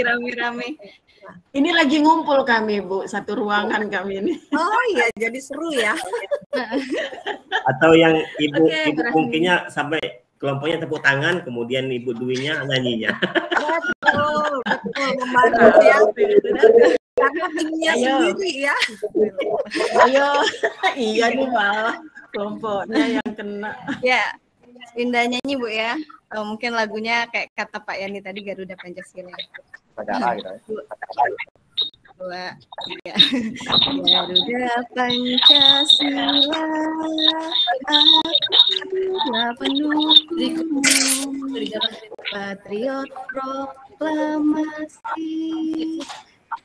rame-rame. Ini lagi ngumpul kami, Bu, satu ruangan kami ini. Oh iya, jadi seru ya. Atau yang ibu Oke, mungkinnya sampai kelompoknya tepuk tangan, kemudian Ibu Dwi-nya nyanyinya. Betul, membantu ya. Karena timnya sendiri ya. Ayo, iya nih malah kelompoknya yang kena. Ya, Indah nyanyi Bu ya. Mungkin lagunya kayak kata Pak Yani tadi, Garuda Pancasila. Negara gitu ya. Dua, tiga. Garuda Pancasila, adalah pendukung, patriot proklamasi,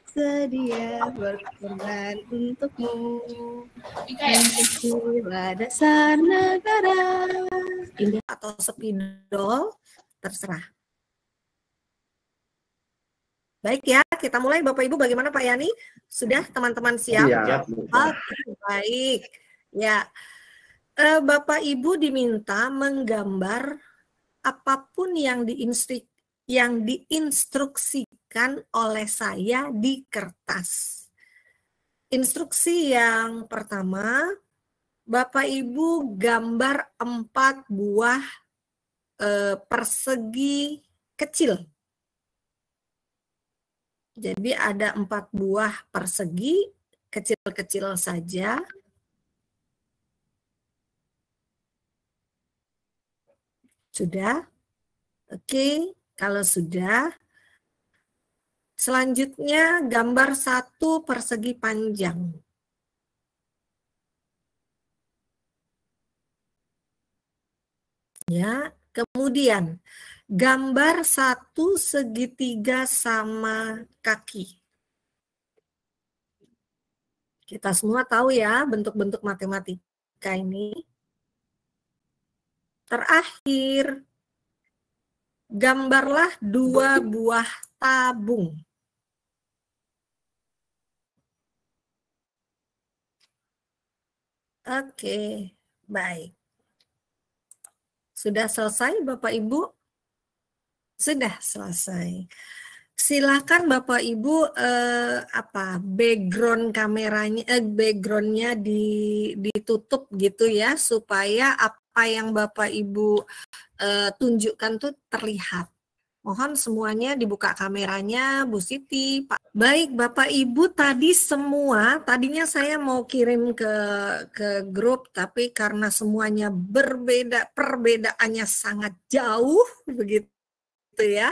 sedia berkorban untukmu, Pancasila dasar negara. Indah atau spidol, terserah. Baik ya, kita mulai Bapak Ibu. Bagaimana Pak Yani? Sudah teman-teman siap? Iya. Oke, baik. Ya, Bapak Ibu diminta menggambar apapun yang diinstruksikan oleh saya di kertas. Instruksi yang pertama, Bapak Ibu gambar 4 buah persegi kecil. Jadi ada 4 buah persegi kecil-kecil saja. Sudah? Oke, kalau sudah, selanjutnya gambar 1 persegi panjang. Ya, kemudian gambar 1 segitiga sama kaki. Kita semua tahu ya bentuk-bentuk matematika ini. Terakhir, gambarlah 2 buah tabung. Oke, baik. Sudah selesai Bapak Ibu? Sudah selesai. Silakan Bapak Ibu background kameranya, backgroundnya ditutup gitu ya, supaya apa yang Bapak Ibu tunjukkan tuh terlihat. Mohon semuanya dibuka kameranya, Bu Siti, Pak. Baik Bapak Ibu, tadi semua, tadinya saya mau kirim ke grup, tapi karena semuanya berbeda, perbedaannya sangat jauh begitu ya.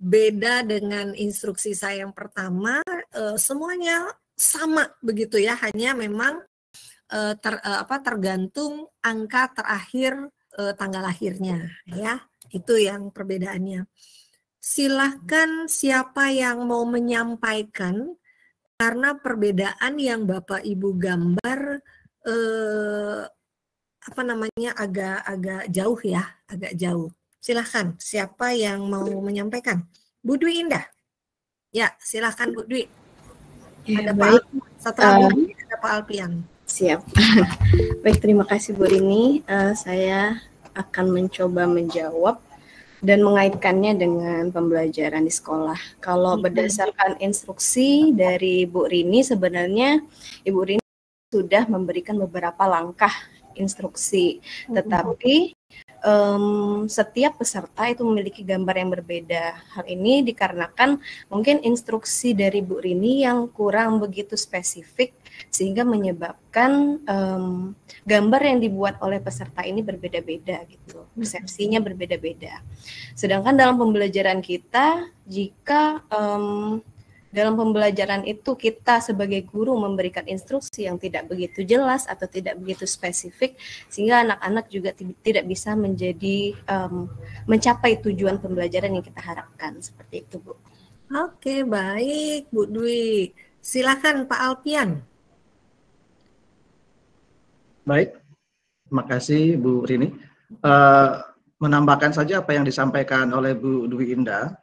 Beda dengan instruksi saya yang pertama, semuanya sama begitu ya, hanya memang tergantung angka terakhir tanggal lahirnya ya. Itu yang perbedaannya. Silahkan siapa yang mau menyampaikan, karena perbedaan yang Bapak Ibu gambar agak jauh ya, agak jauh. Silahkan siapa yang mau menyampaikan. Bu Dwi Indah. Ya, silahkan Bu Dwi. Ya, ada baik. Pak setelah Bu Dwi ada Pak Alpian. Siap. Baik, terima kasih Bu Rini. Saya akan mencoba menjawab dan mengaitkannya dengan pembelajaran di sekolah. Kalau berdasarkan instruksi dari Bu Rini, sebenarnya Ibu Rini sudah memberikan beberapa langkah instruksi, tetapi setiap peserta itu memiliki gambar yang berbeda. Hal ini dikarenakan mungkin instruksi dari Bu Rini yang kurang begitu spesifik, sehingga menyebabkan gambar yang dibuat oleh peserta ini berbeda-beda gitu, persepsinya berbeda-beda. Sedangkan dalam pembelajaran kita, jika dalam pembelajaran itu kita sebagai guru memberikan instruksi yang tidak begitu jelas atau tidak begitu spesifik, sehingga anak-anak juga tidak bisa mencapai tujuan pembelajaran yang kita harapkan. Seperti itu, Bu. Oke, baik Bu Dwi. Silakan Pak Alpian. Baik, terima kasih Bu Rini. Menambahkan saja apa yang disampaikan oleh Bu Dwi Indah,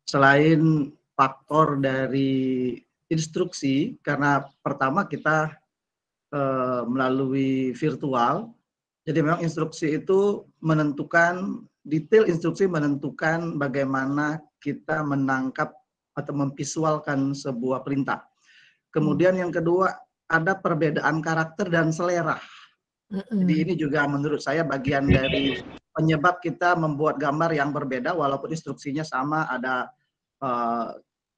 selain faktor dari instruksi, karena pertama kita melalui virtual, jadi memang instruksi itu menentukan, detail instruksi menentukan bagaimana kita menangkap atau memvisualkan sebuah perintah. Kemudian yang kedua, ada perbedaan karakter dan selera. Jadi ini juga menurut saya bagian dari penyebab kita membuat gambar yang berbeda walaupun instruksinya sama, ada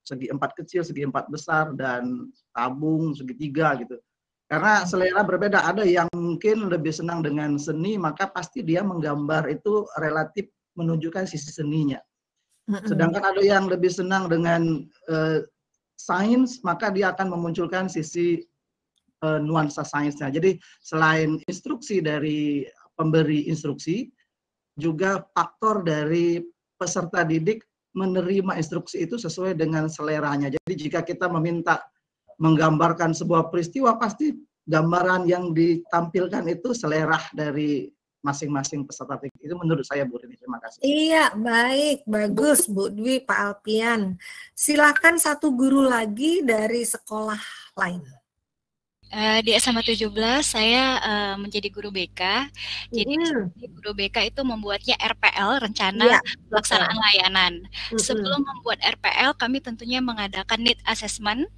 segi 4 kecil, segi 4 besar, dan tabung segitiga gitu. Karena selera berbeda, ada yang mungkin lebih senang dengan seni, maka pasti dia menggambar itu relatif menunjukkan sisi seninya. Sedangkan ada yang lebih senang dengan sains, maka dia akan memunculkan sisi nuansa sainsnya. Jadi selain instruksi dari pemberi instruksi, juga faktor dari peserta didik menerima instruksi itu sesuai dengan seleranya. Jadi jika kita meminta menggambarkan sebuah peristiwa, pasti gambaran yang ditampilkan itu selera dari masing-masing peserta didik. Itu menurut saya, Bu Rini. Terima kasih. Iya, baik, bagus Bu Dwi, Pak Alpian. Silakan satu guru lagi dari sekolah lain. Di SMA 17 saya menjadi guru BK. Jadi guru BK itu membuatnya RPL, rencana pelaksanaan layanan. Sebelum membuat RPL, kami tentunya mengadakan need assessment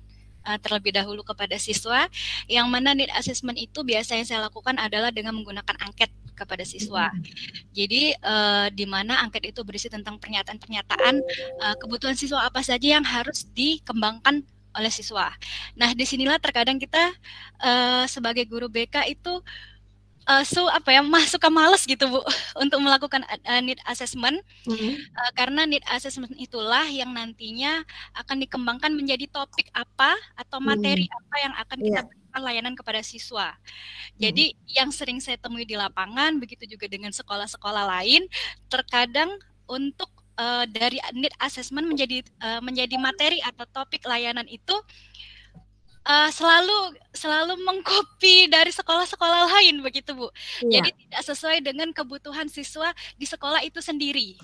terlebih dahulu kepada siswa, yang mana need assessment itu biasanya saya lakukan adalah dengan menggunakan angket kepada siswa. Jadi di mana angket itu berisi tentang pernyataan-pernyataan kebutuhan siswa apa saja yang harus dikembangkan oleh siswa. Nah, disinilah terkadang kita sebagai guru BK itu suka males gitu Bu untuk melakukan need assessment, karena need assessment itulah yang nantinya akan dikembangkan menjadi topik apa atau materi apa yang akan kita berikan layanan kepada siswa. Jadi yang sering saya temui di lapangan, begitu juga dengan sekolah-sekolah lain, terkadang untuk dari need assessment menjadi materi atau topik layanan itu selalu mengcopy dari sekolah-sekolah lain begitu Bu. Jadi tidak sesuai dengan kebutuhan siswa di sekolah itu sendiri.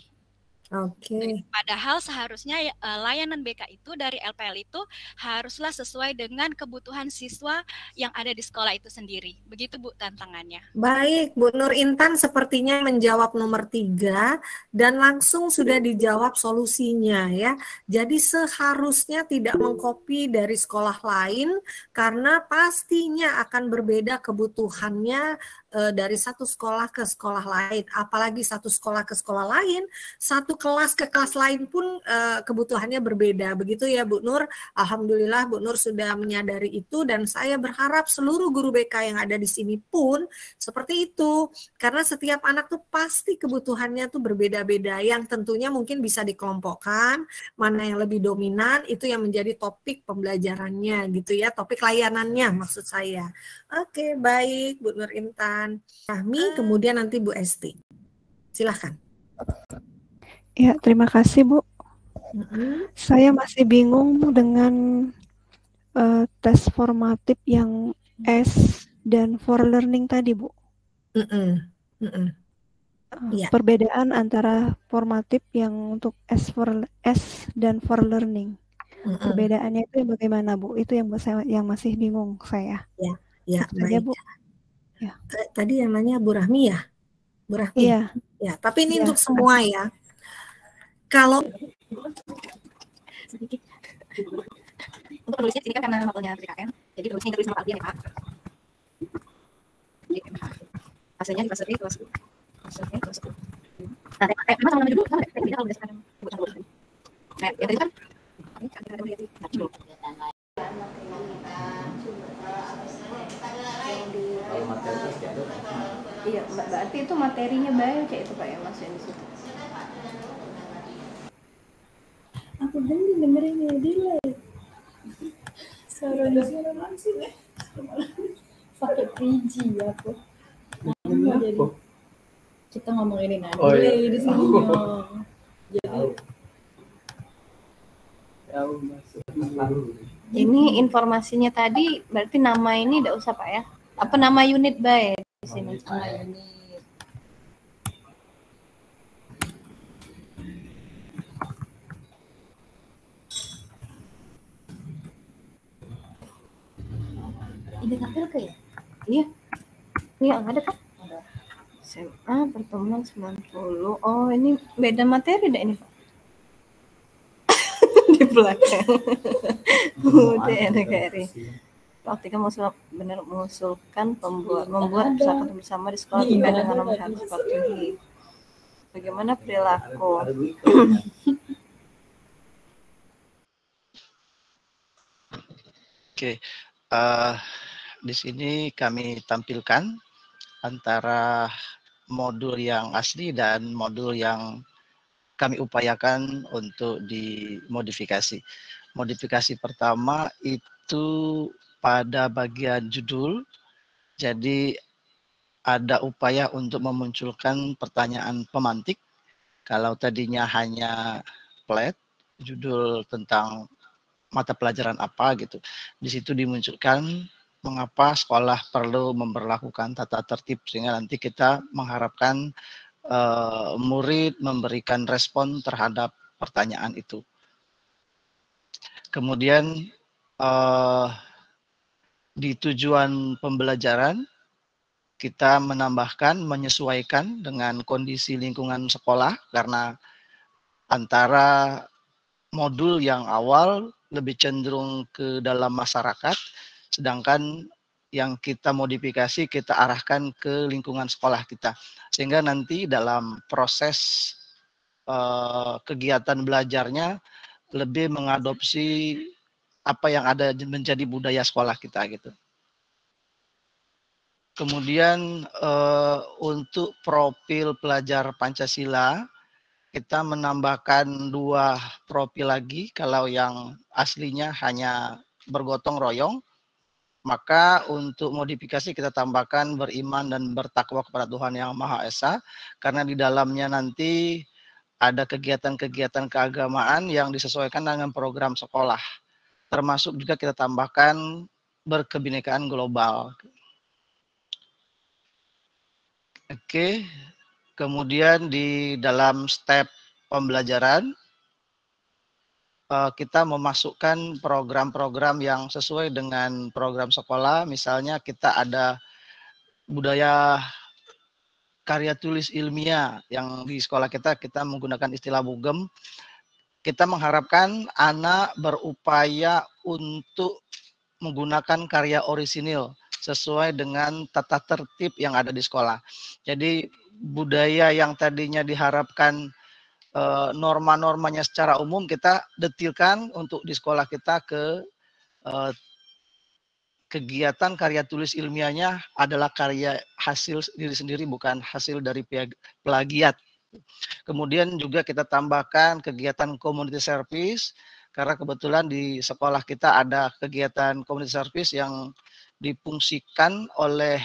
Oke. Padahal seharusnya layanan BK itu dari LPL itu haruslah sesuai dengan kebutuhan siswa yang ada di sekolah itu sendiri. Begitu Bu tantangannya. Baik, Bu Nur Intan sepertinya menjawab nomor 3 dan langsung sudah dijawab solusinya ya. Jadi seharusnya tidak mengcopy dari sekolah lain karena pastinya akan berbeda kebutuhannya dari satu sekolah ke sekolah lain. Apalagi satu sekolah ke sekolah lain, satu kelas ke kelas lain pun kebutuhannya berbeda. Begitu ya Bu Nur. Alhamdulillah Bu Nur sudah menyadari itu dan saya berharap seluruh guru BK yang ada di sini pun seperti itu. Karena setiap anak tuh pasti kebutuhannya tuh berbeda-beda yang tentunya mungkin bisa dikelompokkan, mana yang lebih dominan itu yang menjadi topik pembelajarannya gitu ya, topik layanannya maksud saya. Oke, baik Bu Nur Intan. Fahmi, kemudian nanti Bu Esti. Silahkan. Ya, terima kasih Bu. Saya masih bingung dengan tes formatif yang S dan for learning tadi Bu. Perbedaan antara formatif yang untuk S dan for learning. Perbedaannya itu bagaimana Bu? Itu yang masih bingung saya. Ya, baik. Bu. Ya. Tadi yang nanya Bu Rahmi ya? Bu Rahmi? Iya. Ya, tapi ini untuk semua ya. Kalau sedikit untuk penulisnya sini kan karena mapelnya PKN, jadi penulisnya ditulis sama Pak Alpian ya Pak. Jadi hasilnya di pasari kelas. Nah, emang sama nama judul kan beda kalau berdasarkan kebutuhan. Nah, yang tadi kan ini ada lihat Iya, berarti itu materinya baik kayak itu Pak ya Mas yang di situ. Aku dengerin ya delay. Suara langsung ya. Pakai 3G ya aku. Jadi kita ngomongin ini delay di sini. Jadi ini informasinya tadi berarti nama ini tidak usah Pak ya. Apa nama unit baik di sini sama unit. Ini tampil ke ya? Iya. Iya, ada kan? Ada. SMA pertemuan 90. Oh, ini beda materi enggak ini, Pak? di belakang. Kemudian NKRI. Praktika mengusulkan membuat kesepakatan bersama di sekolah terkait dengan nomor harus patuhi. Bagaimana perilaku? Oke, di sini kami tampilkan antara modul yang asli dan modul yang kami upayakan untuk dimodifikasi. Modifikasi pertama itu pada bagian judul, jadi ada upaya untuk memunculkan pertanyaan pemantik. Kalau tadinya hanya flat, judul tentang mata pelajaran apa gitu, di situ dimunculkan mengapa sekolah perlu memperlakukan tata tertib, sehingga nanti kita mengharapkan murid memberikan respon terhadap pertanyaan itu. Kemudian di tujuan pembelajaran kita menambahkan menyesuaikan dengan kondisi lingkungan sekolah, karena antara modul yang awal lebih cenderung ke dalam masyarakat, sedangkan yang kita modifikasi kita arahkan ke lingkungan sekolah kita, sehingga nanti dalam proses kegiatan belajarnya lebih mengadopsi apa yang ada menjadi budaya sekolah kita gitu. Kemudian untuk profil pelajar Pancasila kita menambahkan 2 profil lagi. Kalau yang aslinya hanya bergotong royong, maka untuk modifikasi kita tambahkan beriman dan bertakwa kepada Tuhan Yang Maha Esa, karena di dalamnya nanti ada kegiatan-kegiatan keagamaan yang disesuaikan dengan program sekolah. Termasuk juga kita tambahkan berkebinekaan global. Oke, kemudian di dalam step pembelajaran kita memasukkan program-program yang sesuai dengan program sekolah. Misalnya kita ada budaya karya tulis ilmiah yang di sekolah kita menggunakan istilah bugem. Kita mengharapkan anak berupaya untuk menggunakan karya orisinil sesuai dengan tata tertib yang ada di sekolah. Jadi budaya yang tadinya diharapkan norma-normanya secara umum kita detilkan untuk di sekolah kita ke kegiatan karya tulis ilmiahnya adalah karya hasil diri sendiri, bukan hasil dari plagiat. Kemudian juga kita tambahkan kegiatan community service, karena kebetulan di sekolah kita ada kegiatan community service yang difungsikan oleh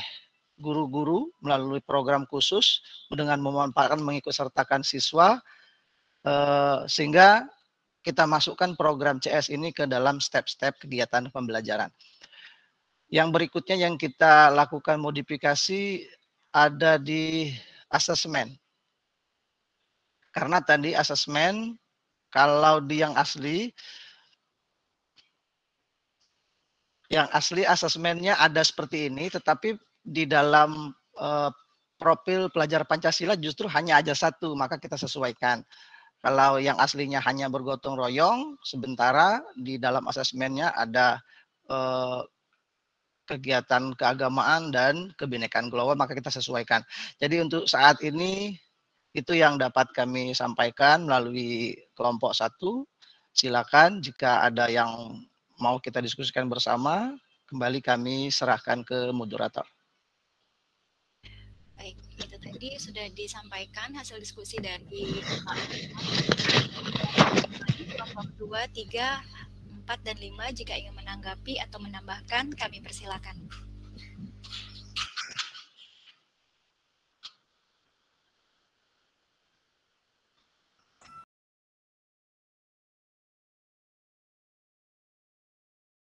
guru-guru melalui program khusus dengan memanfaatkan mengikutsertakan siswa, sehingga kita masukkan program CS ini ke dalam step-step kegiatan pembelajaran. Yang berikutnya yang kita lakukan modifikasi ada di asesmen. Karena tadi asesmen kalau di yang asli asesmennya ada seperti ini, tetapi di dalam profil pelajar Pancasila justru hanya ada 1, maka kita sesuaikan. Kalau yang aslinya hanya bergotong royong, sementara di dalam asesmennya ada kegiatan keagamaan dan kebinekaan global, maka kita sesuaikan. Jadi untuk saat ini itu yang dapat kami sampaikan melalui kelompok 1. Silakan jika ada yang mau kita diskusikan bersama, kembali kami serahkan ke moderator. Baik, itu tadi sudah disampaikan hasil diskusi dari kelompok 2, 3, 4, dan 5. Jika ingin menanggapi atau menambahkan, kami persilakan.